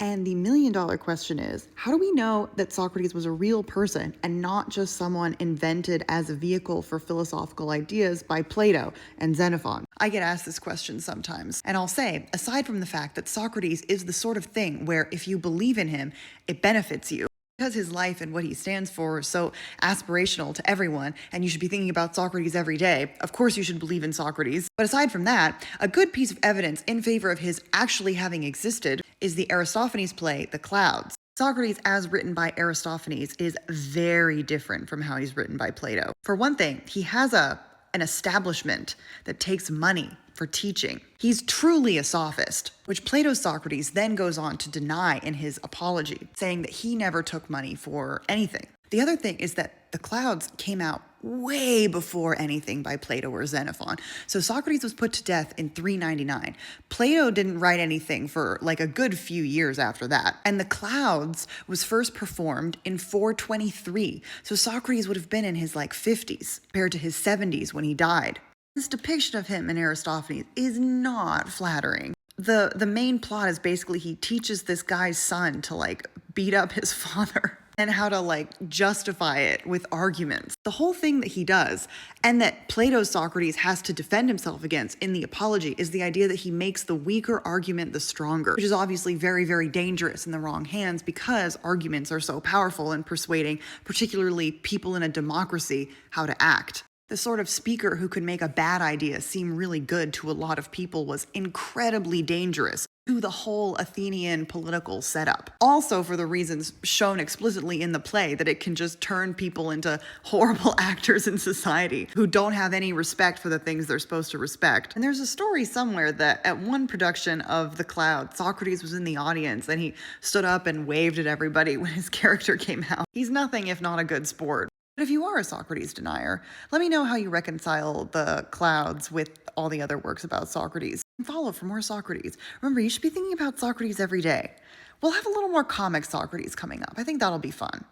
And the million-dollar question is, how do we know that Socrates was a real person and not just someone invented as a vehicle for philosophical ideas by Plato and Xenophon? I get asked this question sometimes, and I'll say, aside from the fact that Socrates is the sort of thing where if you believe in him, it benefits you. Because his life and what he stands for is so aspirational to everyone, and you should be thinking about Socrates every day, of course you should believe in Socrates. But aside from that, a good piece of evidence in favor of his actually having existed is the Aristophanes play, The Clouds. Socrates, as written by Aristophanes, is very different from how he's written by Plato. For one thing, he has an establishment that takes money for teaching. He's truly a sophist, which Plato's Socrates then goes on to deny in his Apology, saying that he never took money for anything. The other thing is that The Clouds came out way before anything by Plato or Xenophon. So Socrates was put to death in 399. Plato didn't write anything for like a good few years after that. And The Clouds was first performed in 423. So Socrates would have been in his like 50s compared to his 70s when he died. This depiction of him in Aristophanes is not flattering. The main plot is basically he teaches this guy's son to like beat up his father and how to like justify it with arguments. The whole thing that he does and that Plato's Socrates has to defend himself against in the Apology is the idea that he makes the weaker argument the stronger, which is obviously very, very dangerous in the wrong hands because arguments are so powerful in persuading particularly people in a democracy how to act. The sort of speaker who could make a bad idea seem really good to a lot of people was incredibly dangerous to the whole Athenian political setup. Also for the reasons shown explicitly in the play that it can just turn people into horrible actors in society who don't have any respect for the things they're supposed to respect. And there's a story somewhere that at one production of The Cloud, Socrates was in the audience and he stood up and waved at everybody when his character came out. He's nothing if not a good sport. But if you are a Socrates denier, let me know how you reconcile The Clouds with all the other works about Socrates. And follow for more Socrates. Remember, you should be thinking about Socrates every day. We'll have a little more comic Socrates coming up. I think that'll be fun.